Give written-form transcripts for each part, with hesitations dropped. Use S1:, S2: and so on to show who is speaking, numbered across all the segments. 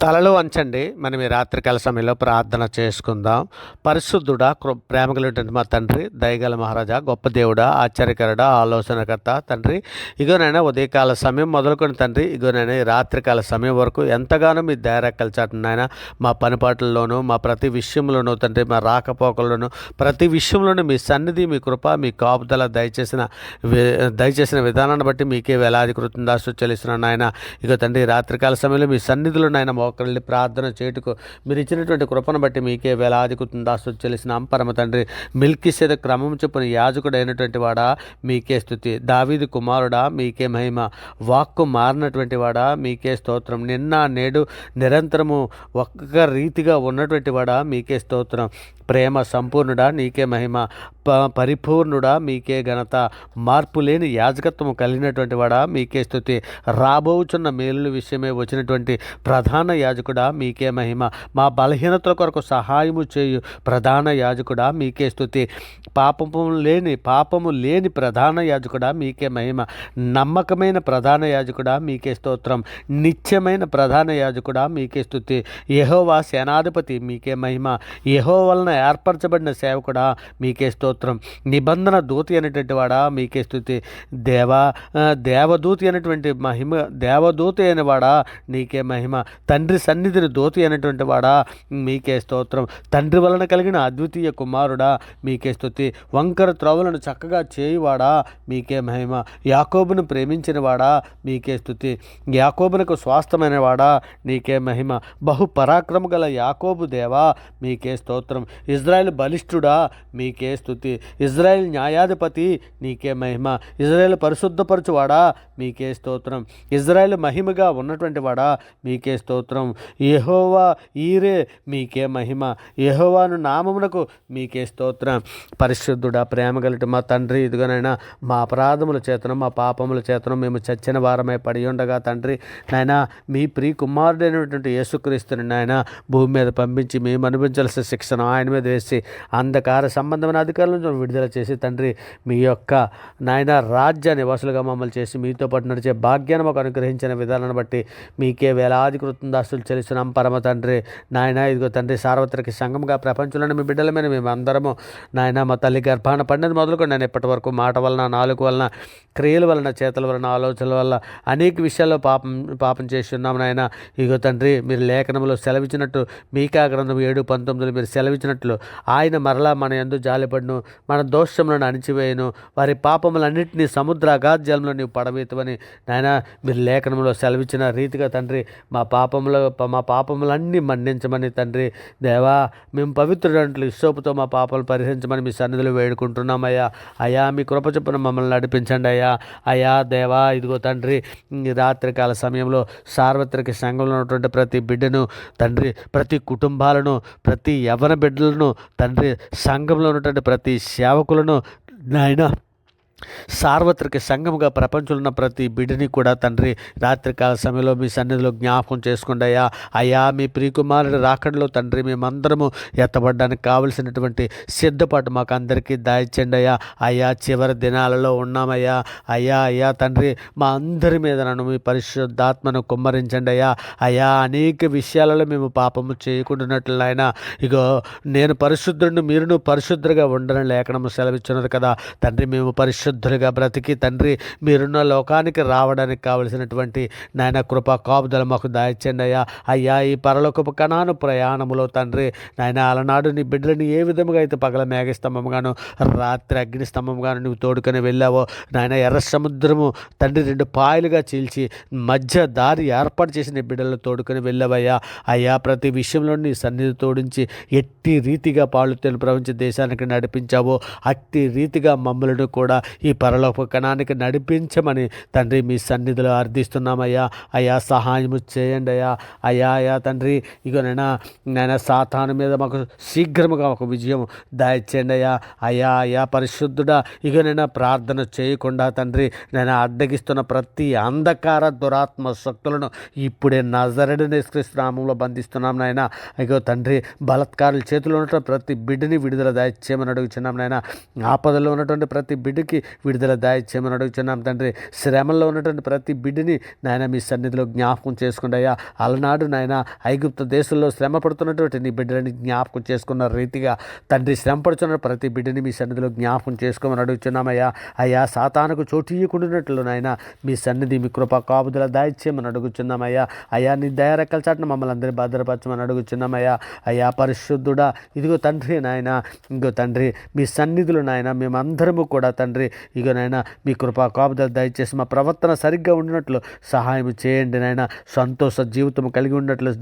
S1: తలలు వంచండి. మనం ఈ రాత్రికాల సమయంలో ప్రార్థన చేసుకుందాం. పరిశుద్ధుడా, ప్రేమ కలిగినటువంటి మా తండ్రి, దయగల మహారాజా, గొప్ప దేవుడా, ఆశ్చర్యకరుడా, ఆలోచనకర్త తండ్రి, ఇగోనైనా ఉదయకాల సమయం మొదలుకొని తండ్రి, ఇగోనైనా ఈ రాత్రికాల సమయం వరకు ఎంతగానో మీ దయరెక్కల చాటున నాయన మా పనిపాట్లలోనూ, మా ప్రతి విషయంలోనూ తండ్రి, మా రాకపోకల్లోనూ ప్రతి విషయంలోనూ మీ సన్నిధి, మీ కృప, మీ కాపుదల దయచేసిన విధానాన్ని బట్టి మీకే వేలాది కృతజ్ఞతాస్తుతులు చెల్లిస్తున్నాను నాయన. ఇగో తండ్రి, రాత్రికాల సమయంలో మీ సన్నిధిలో నాయన మోకరిల్లి ప్రార్థన చేయుటకు మీరు ఇచ్చినటువంటి కృపను బట్టి మీకే వేలాది కృతజ్ఞతాస్తుతులు చెల్లిస్తున్నాం పరమ తండ్రి. మెల్కీసెదెకు క్రమం చొప్పున యాజకుడు అయినటువంటి వాడా మీకే స్తుతి. దావీదు కుమారుడా మీకే మహిమ. వాక్కు మారినటువంటి వాడా మీకే స్తోత్రం. నిన్న నేడు నిరంతరము ఒక్క రీతిగా ఉన్నటువంటి వాడా మీకే స్తోత్రం. ప్రేమ సంపూర్ణుడా నీకే మహిమ. పరిపూర్ణుడా మీకే ఘనత. మార్పు లేని యాజకత్వము కలిగినటువంటి వాడా మీకే స్తుతి. రాబోచున్న మేలుల విషయమే వచ్చినటువంటి ప్రధాన యాజకుడా మీకే మహిమ. మా బలహీనతల కొరకు సహాయము చేయు ప్రధాన యాజకుడా మీకే స్తుతి. పాపము లేని ప్రధాన యాజకుడా మీకే మహిమ. నమ్మకమైన ప్రధాన యాజకుడా మీకే స్తోత్రం. నిత్యమైన ప్రధాన యాజకుడా మీకే స్తుతి. యెహోవా సేనాధిపతి మీకే మహిమ. యెహోవా వలన ఏర్పరచబడిన సేవకుడా మీకే స్తోత్రం. నిబంధన దూతి అనేటువంటి వాడా మీకే స్తుతి. దేవదూతి అనేటువంటి మహిమ, దేవదూతి అయిన వాడా నీకే మహిమ. తండ్రి సన్నిధిని దూతి అనేటువంటి వాడా మీకే స్తోత్రం. తండ్రి వలన కలిగిన అద్వితీయ కుమారుడా మీకే స్తుతి. వంకర త్రోవలను చక్కగా చేయువాడా మీకే మహిమ. యాకోబును ప్రేమించిన వాడా మీకే స్తుతి. యాకోబునకు స్వాస్థమైన వాడా నీకే మహిమ. బహు పరాక్రమ గల యాకోబు దేవా మీకే స్తోత్రం. ఇజ్రాయెల్ బలిష్ఠుడా మీకే స్తుతి. ఇజ్రాయెల్ న్యాయాధిపతి నీకే మహిమ. ఇజ్రాయెల్ పరిశుద్ధపరచువాడా మీకే స్తోత్రం. ఇజ్రాయెల్ మహిమగా ఉన్నటువంటి వాడా మీకే స్తోత్రం. యెహోవా ఈరే మీకే మహిమ. యెహోవాను నామమునకు మీకే స్తోత్రం. పరిశుద్ధుడా, ప్రేమ కలిగిన మా తండ్రి, ఇదిగోనైనా మా అపరాధముల చేతను, మా పాపముల చేతను మేము చచ్చిన వారమై పడి ఉండగా తండ్రి నాయన మీ ప్రియ కుమారుడైనటువంటి యేసుక్రీస్తుని నాయన భూమి మీద పంపించి మేము అనుభవించాల్సిన శిక్షను ఆయన మీద వేసి అంధకార సంబంధమైన అధికారుల నుంచి విడుదల చేసి తండ్రి మీ యొక్క నాయన రాజ్య నివాసులుగా మమ్మల్ని చేసి మీతో పాటు నడిచే భాగ్యాన్ని మాకు అనుగ్రహించిన విధానాన్ని బట్టి మీకే వేలాది కృతజ్ఞతాస్తుతులు చెల్లిస్తున్నాం పరమ తండ్రి. నాయన ఇదిగో తండ్రి, సార్వత్రిక సంఘంగా ప్రపంచంలోని మీ బిడ్డలమైన మేము అందరము నాయన మా తల్లి గర్భాన పడినది మొదలుకొని నేను ఇప్పటి వరకు మాట వలన, నాలుగు వలన, క్రియల వలన, చేతుల వలన, ఆలోచనల వల్ల అనేక విషయాల్లో పాపం చేసి ఉన్నాం నాయన. ఇగో తండ్రి, మీరు లేఖనంలో సెలవిచ్చినట్టు మీకా గ్రంథం 7:19 మీరు సెలవిచ్చినట్లు ఆయన మరలా మన యందు జాలిపడును, మన దోషములను అణిచివేయను, వారి పాపములన్నింటినీ సముద్ర అగాధ్యాలంలో నీవు పడవేతువని నాయన మీరు లేఖనంలో సెలవిచ్చిన రీతిగా తండ్రి మా పాపములన్నీ మన్నించమని తండ్రి దేవా మేము పవిత్రుడంట్లు ఇస్సోపుతో మా పాపాలు పరిహరించమని మీ సన్నిధిలో వేడుకుంటున్నామయ్యా. అయ్యా మీ కృప చొప్పున మమ్మల్ని నడిపించండి అయ్యా దేవా. ఇదిగో తండ్రి, ఈ రాత్రికాల సమయంలో సార్వత్రిక సంఘంలో ఉన్నటువంటి ప్రతి బిడ్డను తండ్రి, ప్రతి కుటుంబాలను, ప్రతి యవ్వన బిడ్డలను తండ్రి, సంఘంలో ఉన్నటువంటి ప్రతి సేవకులను నాయన సార్వత్రిక సంఘముగా ప్రపంచంలో ఉన్న ప్రతి బిడ్డని కూడా తండ్రి రాత్రికాల సమయంలో మీ సన్నిధిలో జ్ఞాపకం చేసుకోండి అయ్యా. మీ ప్రియకుమారుడి రాకడలో తండ్రి మేమందరము ఎత్తబడడానికి కావలసినటువంటి సిద్ధపాటు మాకు అందరికీ దాయిచ్చండి అయ్యా. చివరి దినాలలో ఉన్నామయ్యా తండ్రి, మా అందరి మీద నన్ను మీ పరిశుద్ధాత్మను కుమ్మరించండి అయ్యా. అనేక విషయాలలో మేము పాపము చేయకుండానట్లు ఆయన ఇగో నేను పరిశుద్ధుడిని, మీరును పరిశుద్ధులుగా ఉండని లేఖనము సెలవిచ్చున్నది కదా తండ్రి. మేము పరిశుద్ధులుగా బ్రతికి తండ్రి మీరున్న లోకానికి రావడానికి కావలసినటువంటి నాయన కృపా కాపుదల మాకు దాయిచ్చండి అయ్యా. ఈ పరలోకపు కణాను ప్రయాణములో తండ్రి నాయన అలనాడు నీ బిడ్డలని ఏ విధముగా అయితే పగల మేఘస్తంభంగాను, రాత్రి అగ్నిస్తంభంగాను నువ్వు తోడుకొని వెళ్ళావో నాయన, ఎర్ర సముద్రము తండ్రి 2 పాయలుగా చీల్చి మధ్య దారి ఏర్పాటు చేసి నీ బిడ్డలను తోడుకొని వెళ్ళావయ్యా. అయ్యా ప్రతి విషయంలో నీ సన్నిధి తోడించి ఎట్టి రీతిగా పాలు ప్రపంచ దేశానికి నడిపించావో అట్టి రీతిగా మమ్మలను కూడా ఈ పరలోక కణానికి నడిపించమని తండ్రి మీ సన్నిధిలో అర్థిస్తున్నామయ్యా. సహాయము చేయండి అయ్యా తండ్రి. ఇగోనైనా సాతాను మీద మాకు శీఘ్రముగా ఒక విజయం దాయిచ్చేయండి అయ్యా. పరిశుద్ధుడా, ఇగోనైనా ప్రార్థన చేయకుండా తండ్రి నేను అడ్డగిస్తున్న ప్రతి అంధకార దురాత్మ శక్తులను ఇప్పుడే నజరేయుడైన యేసుక్రీస్తు నామములో బంధిస్తున్నాం నాయన. ఇగో తండ్రి, బలత్కారుల చేతిలో ఉన్నటువంటి ప్రతి బిడ్డని విడుదల దాయిచ్చేయమని అడుగుచున్నాం నాయన. ఆపదలో ఉన్నటువంటి ప్రతి బిడ్డకి విడుదల దాయిచ్చేయమని అడుగుచున్నాం తండ్రి. శ్రమల్లో ఉన్నటువంటి ప్రతి బిడ్డని నాయన మీ సన్నిధిలో జ్ఞాపకం చేసుకోండి అయ్యా. అలనాడు నాయన ఐగుప్తు దేశంలో శ్రమ పడుతున్నటువంటి నీ బిడ్డలని జ్ఞాపకం చేసుకున్న రీతిగా తండ్రి శ్రమ పడుతున్న ప్రతి బిడ్డని మీ సన్నిధిలో జ్ఞాపకం చేసుకోమని అడుగుచున్నామయ్యా. అయ్యా సాతానుకు చోటు ఇయ్యకుండానట్లు నాయన మీ సన్నిధి మీ కృప కాపుదల దాయిచ్చేయమని అడుగుచున్నామయ్యా. అయ్యా నీ దయారెక్కల చాటున మమ్మల్ని అందరినీ భద్రపరచమని అడుగుచున్నామయ్యా. అయ్యా పరిశుద్ధుడా, ఇదిగో తండ్రి నాయన, ఇంకో తండ్రి మీ సన్నిధులు నాయన మేమందరము కూడా తండ్రి ఇగో నాయన మీ కృపా కాపుదల దయచేసి మా ప్రవర్తన సరిగ్గా ఉండినట్లు సహాయం చేయండి నాయన. సంతోష జీవితం కలిగి ఉన్నట్లు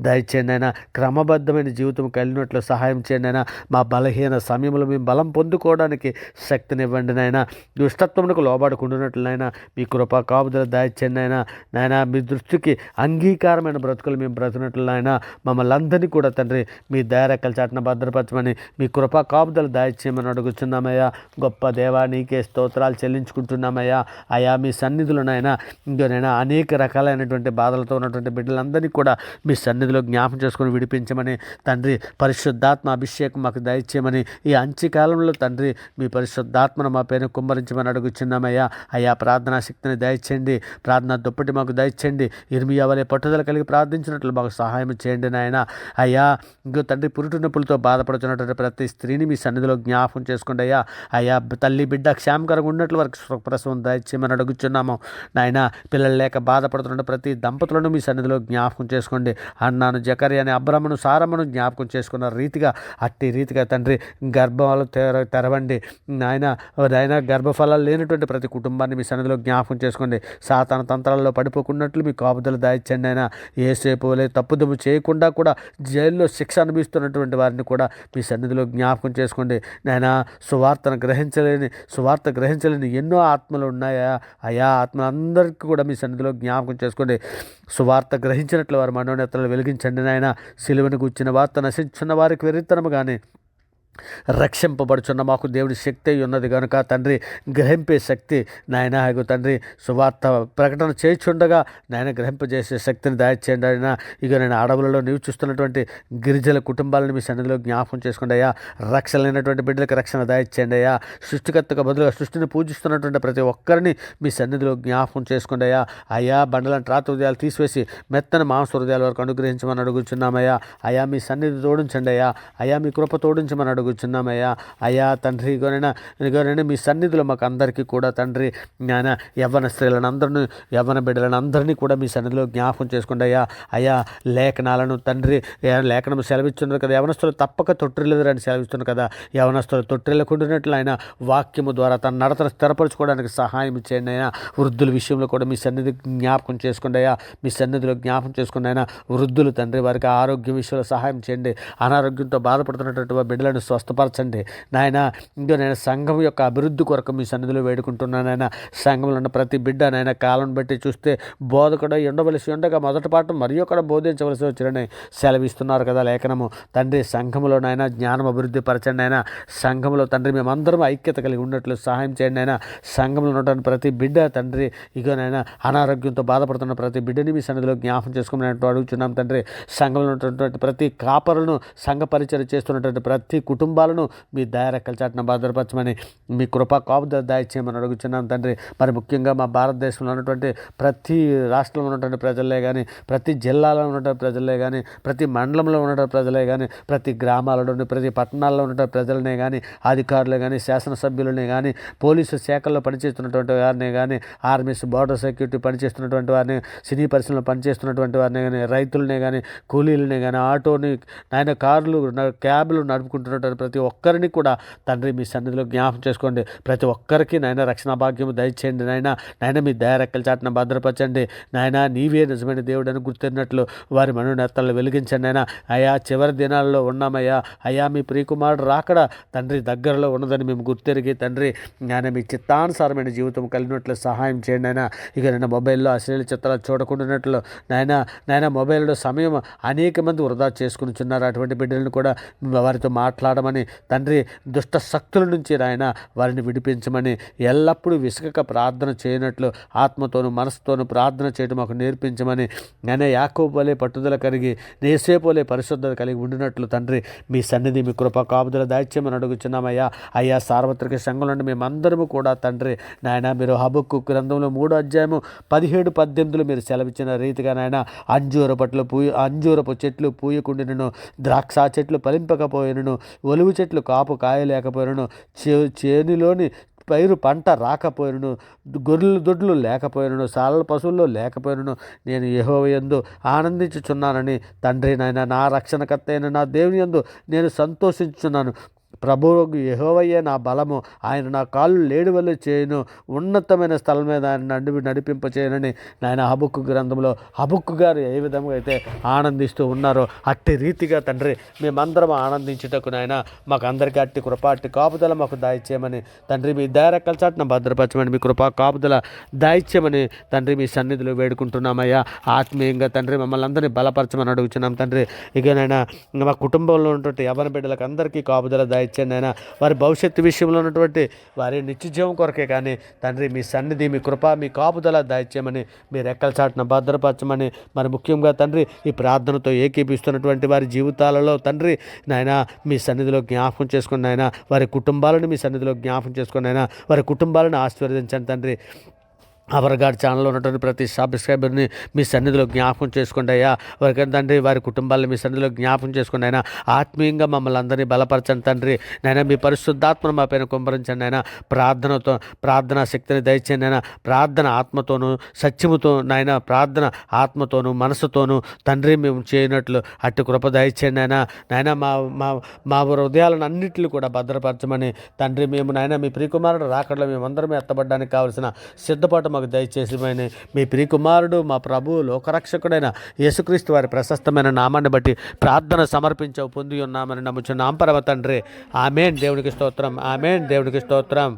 S1: దయచేయండి నాయన. క్రమబద్ధమైన జీవితం కలిగినట్లు సహాయం చేయండి నాయన. మా బలహీన సమయంలో మేము బలం పొందుకోవడానికి శక్తినివ్వండి నాయన. దుష్టత్వమునకు లోబడుకుంటున్నట్లు నాయన మీ కృపా కాపుదల దయచేయండి నాయన. నాయన మీ దృష్టికి అంగీకారమైన బ్రతుకులు మేము బ్రతుకున్నట్లు నాయన మమ్మల్ని అందరినీ కూడా తండ్రి మీ దయారెక్కల చాటున భద్రపరచమని మీ కృపా కాపుదలు దాయిచ్చేయమని అడుగుచున్నామయ్యా. గొప్ప దేవా నీకే స్తోత్రాలు చెల్లించుకుంటున్నామయ్యా. అయా మీ సన్నిధిలో నాయన ఇంకోనైనా అనేక రకాలైనటువంటి బాధలతో ఉన్నటువంటి బిడ్డలందరినీ కూడా మీ సన్నిధిలో జ్ఞాపం చేసుకొని విడిపించమని తండ్రి పరిశుద్ధాత్మ అభిషేకం మాకు దయచేయమని ఈ అంత్యకాలంలో తండ్రి మీ పరిశుద్ధాత్మను మా పేరు కుమ్మరించమని అడుగుచున్నామయ్యా. అయా ప్రార్థనా శక్తిని దయచేయండి, ప్రార్థన దుప్పటి మాకు దయచేయండి. ఇర్మియా వలె పట్టుదల కలిగి ప్రార్థించినట్లు మాకు సహాయం చేయండి నాయన. అయ్యా ఇంకో తండ్రి పురుటి నొప్పులతో బాధపడుతున్నటువంటి ప్రతి స్త్రీని మీ సన్నిధిలో జ్ఞాపకం చేసుకోండి అయ్యా. అయ్యా తల్లి బిడ్డ క్షేమకరంగా ఉన్నట్లు వరకు సుఖప్రసవం దయచేయమని అడుగుచున్నాము నాయన. పిల్లలు లేక బాధపడుతున్న ప్రతి దంపతులను మీ సన్నిధిలో జ్ఞాపకం చేసుకోండి. అన్నాను జకర్యాని అబ్రహ్మను సారమ్మను జ్ఞాపకం చేసుకున్న రీతిగా అట్టి రీతిగా తండ్రి గర్భాలు తెరవండి నాయన. గర్భఫలాలు లేనటువంటి ప్రతి కుటుంబాన్ని మీ సన్నిధిలో జ్ఞాపకం చేసుకోండి. సాతాన తంత్రాల్లో పడిపోకున్నట్లు మీ కాపుదలు దాయిచ్చండి ఆయన. ఏసేపు వలె తప్పుదమ్ము చేయకుండా కూడా జైల్లో శిక్ష అనుభవిస్తున్నటువంటి వారిని కూడా మీ సన్నిధిలో జ్ఞాపకం చేసుకోండి నాయన. సువార్త గ్రహించలేని ఎన్నో ఆత్మలు ఉన్నాయా అయా. ఆత్మలందరికీ కూడా మీ సన్నిధిలో జ్ఞాపకం చేసుకోండి. సువార్త గ్రహించినట్లు వారి మనోనేతలు వెలిగించండి నాయన. సిలువను గుచ్చిన వార్త నశించున్న వారికి వెర్రితనము కానీ రక్షింపబడుచున్న మాకు దేవుడి శక్తి ఉన్నది కనుక తండ్రి గ్రహింపే శక్తి నాయన. హాగు తండ్రి సువార్త ప్రకటన చేయుచుండగా నాయన గ్రహింపజేసే శక్తిని దయచేయండి ఆయన. ఇక నేను అడవులలో నివసిస్తున్నటువంటి గిరిజల కుటుంబాలను మీ సన్నిధిలో జ్ఞాపకం చేసుకోండి అయ్యా. రక్షణ లేనటువంటి బిడ్డలకు రక్షణ దయచేయండి అయ్యా. సృష్టికర్తకు బదులుగా సృష్టిని పూజిస్తున్నటువంటి ప్రతి ఒక్కరిని మీ సన్నిధిలో జ్ఞాపకం చేసుకోండి అయ్యా. అయ్యా బండలను రాత హృదయాలు తీసివేసి మెత్తని మాంస హృదయాల వరకు అనుగ్రహించమని అడుగుచున్నామయ్యా. అయ్యా మీ సన్నిధి తోడించండి అయ్యా. అయ్యా మీ కృప తోడించమని అడుగుచున్నామయ్యా. అయ్యా తండ్రి ఇగోనైనా మీ సన్నిధిలో మాకు అందరికీ కూడా తండ్రి నాయన యవ్వన స్త్రీలను అందరినీ యవ్వన బిడ్డలను అందరినీ కూడా మీ సన్నిధిలో జ్ఞాపకం చేసుకోండి అయ్యా. అయ్యా లేఖనాలను తండ్రి లేఖనం సెలవిస్తున్నారు కదా, యవనస్తులు తప్పక తొట్టిల్లుదని సెలవిస్తున్నారు కదా. యవనస్తులు తొట్టిల్లకుండినట్లు ఆయన వాక్యము ద్వారా తన నడతను స్థిరపరచుకోవడానికి సహాయం చేయండి అయినా. వృద్ధుల విషయంలో కూడా మీ సన్నిధి జ్ఞాపకం చేసుకోండి అయ్యా. మీ సన్నిధిలో జ్ఞాపకం చేసుకోండి అయినా. వృద్ధులు తండ్రి వారికి ఆరోగ్య విషయంలో సహాయం చేయండి. అనారోగ్యంతో బాధపడుతున్నటువంటి బిడ్డలను స్వస్థపరచండి నాయన. ఇంకో నేను సంఘం యొక్క అభివృద్ధి కొరకు మీ సన్నిధిలో వేడుకుంటున్నానైనా. సంఘంలో ఉన్న ప్రతి బిడ్డ నాయన కాలం బట్టి చూస్తే బోధకుడు ఉండవలసి ఉండగా మొదటి పాఠం మరి ఒకటి బోధించవలసి వచ్చినని సెలవిస్తున్నారు కదా లేఖనము. తండ్రి సంఘంలో నాయన జ్ఞానం అభివృద్ధి పరచండి అయినా. సంఘంలో తండ్రి మేమందరం ఐక్యత కలిగి ఉన్నట్లు సహాయం చేయండి అయినా. సంఘంలో ఉన్నటువంటి ప్రతి బిడ్డ తండ్రి ఇగోనైనా అనారోగ్యంతో బాధపడుతున్న ప్రతి బిడ్డని మీ సన్నిధిలో జ్ఞాపకం చేసుకోమని అడుగుతున్నాం తండ్రి. సంఘంలో ఉన్నటువంటి ప్రతి కాపరులను సంఘ పరిచయం చేస్తున్నటువంటి ప్రతి కుటుంబాలను మీ దయారెక్కల చాటున భద్రపరచమని మీ కృపా కాపుదల దయచేయమని అడుగుతున్నాం తండ్రి. మరి ముఖ్యంగా మా భారతదేశంలో ఉన్నటువంటి ప్రతి రాష్ట్రంలో ఉన్నటువంటి ప్రజలే కానీ, ప్రతి జిల్లాలో ఉన్నటువంటి ప్రజలే కానీ, ప్రతి మండలంలో ఉన్నటువంటి ప్రజలే కానీ, ప్రతి గ్రామాలలోని ప్రతి పట్టణాల్లో ఉన్నటువంటి ప్రజలనే కానీ, అధికారులే కానీ, శాసనసభ్యులనే కానీ, పోలీసు శాఖల్లో పనిచేస్తున్నటువంటి వారిని కానీ, ఆర్మీస్ బోర్డర్ సెక్యూరిటీ పనిచేస్తున్నటువంటి వారిని, సినీ పరిశ్రమలో పనిచేస్తున్నటువంటి వారిని కానీ, రైతులనే కానీ, కూలీలనే కానీ, ఆటోని నాయన కార్లు క్యాబ్లు నడుపుకుంటున్నటువంటి ప్రతి ఒక్కరిని కూడా తండ్రి మీ సన్నిధిలో జ్ఞాపకం చేసుకోండి. ప్రతి ఒక్కరికి నాయన రక్షణ భాగ్యం దయచేయండి నాయన. మీ దయారెక్కల చాటున భద్రపరచండి నాయన. నీవే నిజమైన దేవుడు అని గుర్తిన్నట్లు వారి మనోనేతలను వెలిగించండి నాయన. అయా చివరి దినాల్లో ఉన్నామయ్యా. అయా మీ ప్రియకుమారుడు రాకడ తండ్రి దగ్గరలో ఉన్నదని మేము గుర్తెరిగి తండ్రి నాయన మీ చిత్తానుసారమైన జీవితం కలిగినట్లు సహాయం చేయండి నాయన. ఇక నేను మొబైల్లో అశ్లీల చిత్రాలు చూడకుండానట్లు నాయన మొబైల్లో సమయం అనేక మంది వృధా చేసుకుని చున్నారు. అటువంటి బిడ్డలను కూడా వారితో మాట్లాడండి కాపాడమని తండ్రి, దుష్ట శక్తుల నుంచి నాయన వారిని విడిపించమని, ఎల్లప్పుడూ విసుగక ప్రార్థన చేయనట్లు ఆత్మతోను మనసుతోను ప్రార్థన చేయడం మాకు నేర్పించమని, నేనే యాకోబు వలె పట్టుదల కలిగి యేసేపు వలె పరిశుద్ధత కలిగి ఉండినట్లు తండ్రి మీ సన్నిధి మీ కృప కాపుదల దాయిత్యమని అడుగుచున్నామయ్యా. అయ్యా, సార్వత్రిక సంఘంలో మేమందరము కూడా తండ్రి నాయన మీరు హబక్కు గ్రంథంలో 3:17-18 మీరు సెలవిచ్చిన రీతిగా నాయన అంజూరపు చెట్లు పూయకుండినను, ద్రాక్ష చెట్లు ఫలింపకపోయినను, ఒలువు చెట్లు కాపు కాయలేకపోయినను, చేనిలోని పైరు పంట రాకపోయినను, గొర్రెలు దొడ్లు లేకపోయినను, సాలల పశువుల్లో లేకపోయినను, నేను యెహోవా యందు ఆనందించుచున్నానని తండ్రి నాయన నా రక్షణకర్త అయిన నా దేవుని యందు నేను సంతోషించుచున్నాను. ప్రభువు యెహోవయే నా బలము, ఆయన నా కాళ్ళు లేడి వల్ల చేయను, ఉన్నతమైన స్థలం మీద ఆయన నడిపింపచేయనని నాయన హబక్కు గ్రంథంలో హబక్కు గారు ఏ విధంగా అయితే ఆనందిస్తూ ఉన్నారో అట్టి రీతిగా తండ్రి మేమందరం ఆనందించుటకు నాయన మాకు అందరికీ అట్టి కృప అట్టి కాపుదల మాకు దాయిచ్చేయమని తండ్రి, మీ దయరెక్కల చాటున భద్రపరచమని, మీ కృపా కాపుదల దాయిచ్యమని తండ్రి మీ సన్నిధిలో వేడుకుంటున్నామయ్యా. ఆత్మీయంగా తండ్రి మమ్మల్ని అందరినీ బలపరచమని అడుగుతున్నాం తండ్రి. ఇకనైనా మా కుటుంబంలో ఉన్నటువంటి యవ్వన బిడ్డలకు అందరికీ కాపుదల దాయిచ్చేయండి నాయన. వారి భవిష్యత్తు విషయంలో ఉన్నటువంటి వారి నిత్యజీవం కొరకే కానీ తండ్రి మీ సన్నిధి మీ కృప మీ కాపుదల దాయిచ్చేయమని, మీ రెక్కల చాటున భద్రపరచమని, మరి ముఖ్యంగా తండ్రి ఈ ప్రార్థనతో ఏకీపిస్తున్నటువంటి వారి జీవితాలలో తండ్రి నాయన మీ సన్నిధిలో జ్ఞాపకం చేసుకుని నాయన, వారి కుటుంబాలను మీ సన్నిధిలో జ్ఞాపకం చేసుకుని నాయన, వారి కుటుంబాలను ఆశీర్వదించండి తండ్రి. అవర్గాడ్ ఛానల్లో ఉన్నటువంటి ప్రతి సబ్స్క్రైబర్ని మీ సన్నిధిలో జ్ఞాపకం చేసుకోండి అయ్యా. వారికి తండ్రి వారి కుటుంబాలను మీ సన్నిధిలో జ్ఞాపకం చేసుకోండి అయినా. ఆత్మీయంగా మమ్మల్ని అందరినీ బలపరచండి తండ్రి నైనా. మీ పరిశుద్ధాత్మను మా పైన కుమ్మరించండి అయినా. ప్రార్థనా శక్తిని దయచేయండి అయినా. ప్రార్థన ఆత్మతోనూ సత్యముతో నాయన, ప్రార్థన ఆత్మతోనూ మనసుతోనూ తండ్రి మేము చేయనట్లు అట్టి కృప దయచేయండి అయినా. నాయన మా హృదయాలను అన్నింటినీ కూడా భద్రపరచమని తండ్రి, మేము నాయన మీ ప్రియకుమారుడు రాకడలో మేమందరం ఎత్తబడడానికి కావలసిన సిద్ధపాటు మాకు దయచేసి మీ ప్రియకుమారుడు మా ప్రభువు లోకరక్షకుడైన యేసుక్రీస్తు వారి ప్రశస్తమైన నామాన్ని బట్టి ప్రార్థన సమర్పించవు పొంది ఉన్నామని నమ్ముచున్నాం పరమ తండ్రి. ఆమేన్. దేవునికి స్తోత్రం. ఆమేన్. దేవునికి స్తోత్రం.